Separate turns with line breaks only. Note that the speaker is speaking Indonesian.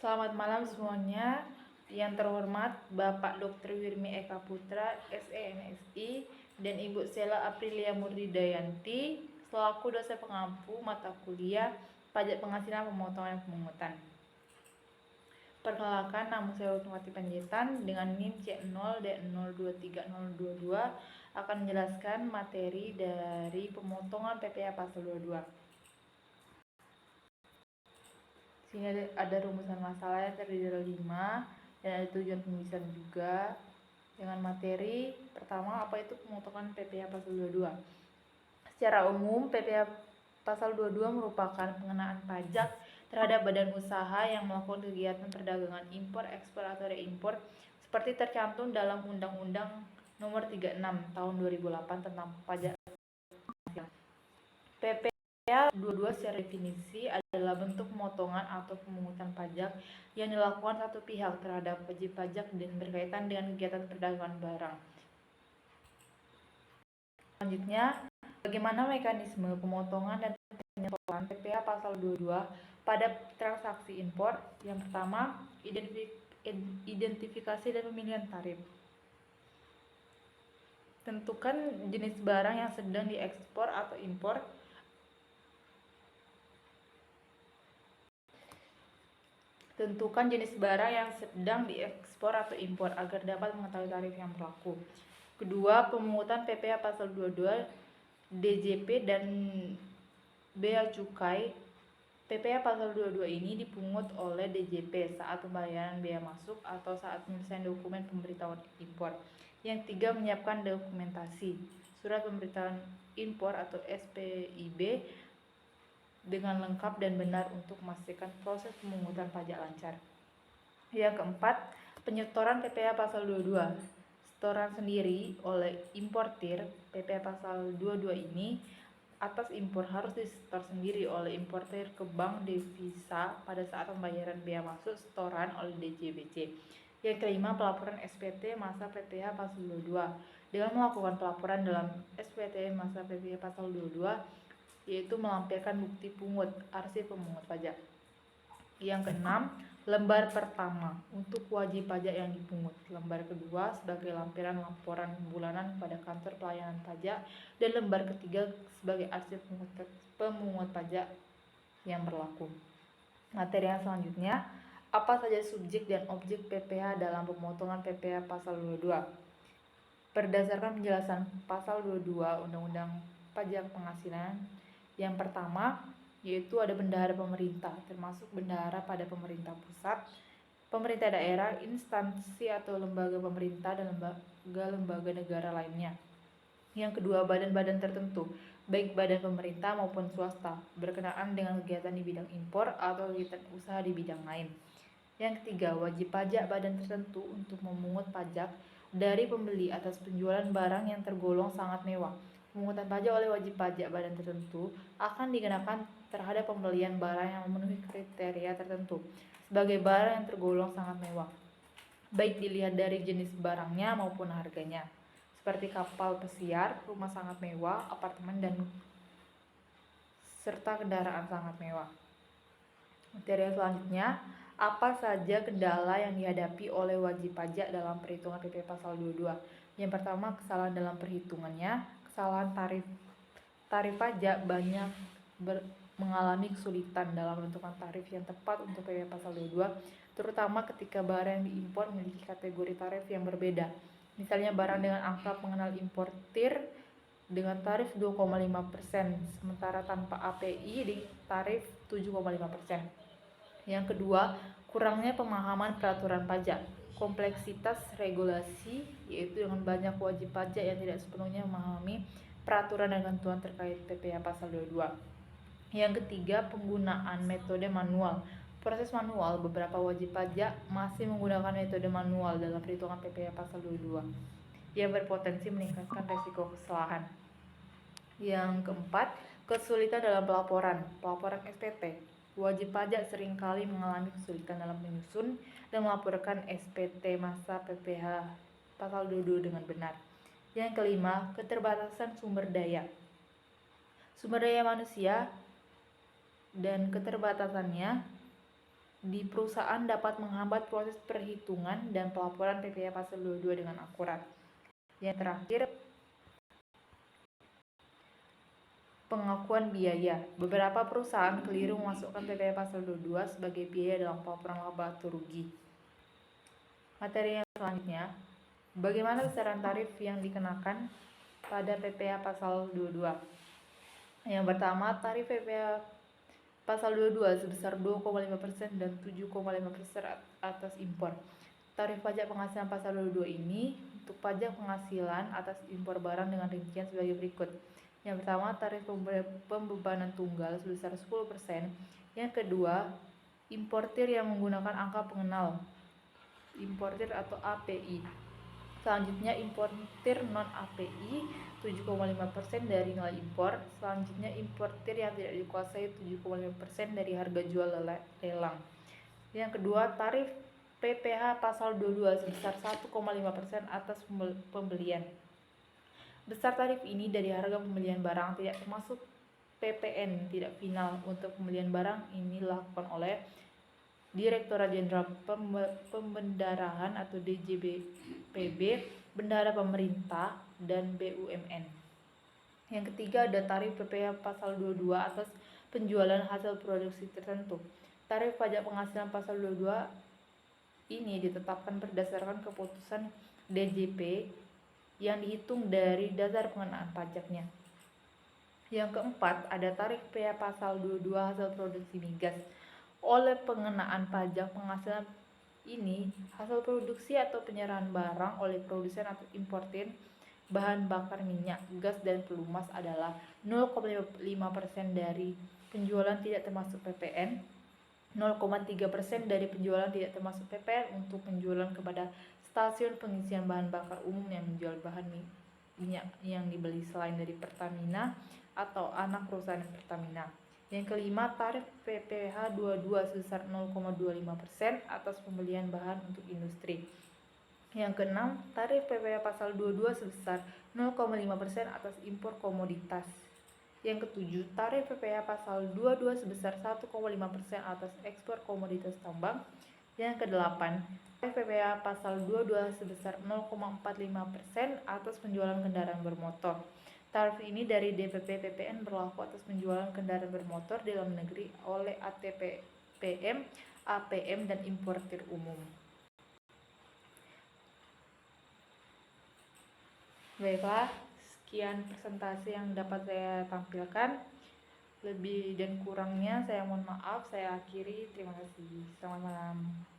Selamat malam semuanya. Yang terhormat Bapak Dr. Wirmi Eka Putra, SEMSI, dan Ibu Sela Aprilia Murdidayanti selaku dosen pengampu mata kuliah Pajak Penghasilan Pemotongan dan Pemungutan. Perkenalkan, nama saya Utmawati Panjaitan dengan NIM C0D023022 akan menjelaskan materi dari pemotongan PPh pasal 22. Sini ada rumusan masalah yang terdiri dari 5 dan ada tujuan pembicaraan juga. Dengan materi pertama, apa itu pemotongan PPh pasal 22? Secara umum, PPh pasal 22 merupakan pengenaan pajak terhadap badan usaha yang melakukan kegiatan perdagangan impor, ekspor atau reimpor seperti tercantum dalam Undang-Undang Nomor 36 Tahun 2008 tentang pajak. PPh 22 secara definisi adalah bentuk pemotongan atau pemungutan pajak yang dilakukan satu pihak terhadap wajib pajak dan berkaitan dengan kegiatan perdagangan barang. Selanjutnya, bagaimana mekanisme pemotongan dan penyetopan PPh pasal 22 pada transaksi impor? Yang pertama, identifikasi dan pemilihan tarif. Tentukan jenis barang yang sedang diekspor atau impor. Tentukan jenis barang yang sedang diekspor atau impor agar dapat mengetahui tarif yang berlaku. Kedua, pemungutan PPh pasal 22 DJP dan bea cukai. PPh pasal 22 ini dipungut oleh DJP saat pembayaran bea masuk atau saat penyelesaian dokumen pemberitahuan impor. Yang tiga, menyiapkan dokumentasi surat pemberitahuan impor atau SPIB dengan lengkap dan benar untuk memastikan proses pemungutan pajak lancar. Yang keempat, penyetoran PPh pasal 22. Setoran sendiri oleh importir. PPh pasal 22 ini atas impor harus disetor sendiri oleh importir ke bank devisa pada saat pembayaran bea masuk setoran oleh DJBC. Yang kelima, pelaporan SPT masa PPh pasal 22. Dengan melakukan pelaporan dalam SPT masa PPh pasal 22, yaitu melampirkan bukti pungut arsip pemungut pajak. Yang keenam, lembar pertama untuk wajib pajak yang dipungut, lembar kedua sebagai lampiran laporan bulanan pada kantor pelayanan pajak, dan lembar ketiga sebagai arsip pemungut pajak yang berlaku. Materi yang selanjutnya, apa saja subjek dan objek PPh dalam pemotongan PPh pasal 22? Berdasarkan penjelasan pasal 22 Undang-Undang Pajak Penghasilan, yang pertama yaitu ada bendahara pemerintah, termasuk bendahara pada pemerintah pusat, pemerintah daerah, instansi atau lembaga pemerintah, dan lembaga negara lainnya. Yang kedua, badan-badan tertentu, baik badan pemerintah maupun swasta, berkenaan dengan kegiatan di bidang impor atau kegiatan usaha di bidang lain. Yang ketiga, wajib pajak badan tertentu untuk memungut pajak dari pembeli atas penjualan barang yang tergolong sangat mewah. Pemungutan pajak oleh wajib pajak badan tertentu akan dikenakan terhadap pembelian barang yang memenuhi kriteria tertentu sebagai barang yang tergolong sangat mewah, baik dilihat dari jenis barangnya maupun harganya, seperti kapal pesiar, rumah sangat mewah, apartemen, dan serta kendaraan sangat mewah. Materi selanjutnya, apa saja kendala yang dihadapi oleh wajib pajak dalam perhitungan PPh pasal 22? Yang pertama, kesalahan dalam perhitungannya. Kesalahan tarif pajak banyak mengalami kesulitan dalam menentukan tarif yang tepat untuk PPh pasal 22, terutama ketika barang yang diimpor memiliki kategori tarif yang berbeda. Misalnya barang dengan angka pengenal importir dengan tarif 2,5%, sementara tanpa API di tarif 7,5%. Yang kedua, kurangnya pemahaman peraturan pajak. Kompleksitas regulasi, yaitu dengan banyak wajib pajak yang tidak sepenuhnya memahami peraturan dan ketentuan terkait PPh pasal 22. Yang ketiga, penggunaan metode manual. Proses manual, beberapa wajib pajak masih menggunakan metode manual dalam perhitungan PPh pasal 22 yang berpotensi meningkatkan risiko kesalahan. Yang keempat, kesulitan dalam pelaporan SPT. Wajib pajak seringkali mengalami kesulitan dalam menyusun dan melaporkan SPT masa PPh pasal 22 dengan benar. Yang kelima, keterbatasan sumber daya manusia dan keterbatasannya di perusahaan dapat menghambat proses perhitungan dan pelaporan PPh pasal 22 dengan akurat. Yang terakhir, pengakuan biaya. Beberapa perusahaan keliru memasukkan PPh pasal 22 sebagai biaya dalam pelaporan laba atau rugi. Materi yang selanjutnya, bagaimana besaran tarif yang dikenakan pada PPh pasal 22? Yang pertama, tarif PPh pasal 22 sebesar 2,5% dan 7,5% atas impor. Tarif pajak penghasilan pasal 22 ini untuk pajak penghasilan atas impor barang dengan rincian sebagai berikut. Yang pertama, tarif pembebanan tunggal sebesar 10%. Yang kedua, importir yang menggunakan angka pengenal, importir atau API. Selanjutnya, importir non-API 7,5% dari nilai impor. Selanjutnya, importir yang tidak dikuasai 7,5% dari harga jual lelang. Yang kedua, tarif PPh pasal 22 sebesar 1,5% atas pembelian. Besar tarif ini dari harga pembelian barang tidak termasuk PPN tidak final. Untuk pembelian barang ini dilakukan oleh Direktorat Jenderal Pembendaraan atau DJPB, Bendahara Pemerintah, dan BUMN. Yang ketiga, ada tarif PPh pasal 22 atas penjualan hasil produksi tertentu. Tarif pajak penghasilan pasal 22 ini ditetapkan berdasarkan keputusan DJP yang dihitung dari dasar pengenaan pajaknya. Yang keempat, ada tarif PPh pasal 22 hasil produksi migas. Oleh pengenaan pajak penghasilan ini, hasil produksi atau penyerahan barang oleh produsen atau importir bahan bakar minyak, gas, dan pelumas adalah 0,5% dari penjualan tidak termasuk PPN, 0,3% dari penjualan tidak termasuk PPN untuk penjualan kepada stasiun pengisian bahan bakar umum yang menjual bahan minyak yang dibeli selain dari Pertamina atau anak perusahaan Pertamina. Yang kelima, tarif PPh 22 sebesar 0,25% atas pembelian bahan untuk industri. Yang keenam, tarif PPh pasal 22 sebesar 0,5% atas impor komoditas. Yang ketujuh, tarif PPh pasal 22 sebesar 1,5% atas ekspor komoditas tambang. Yang kedelapan, tarif PPh pasal 22 sebesar 0,45% atas penjualan kendaraan bermotor. Tarif ini dari DPP PPN berlaku atas penjualan kendaraan bermotor di dalam negeri oleh ATPM, APM, dan importir umum. Baiklah, sekian presentasi yang dapat saya tampilkan. Lebih dan kurangnya saya mohon maaf, saya akhiri. Terima kasih. Selamat malam.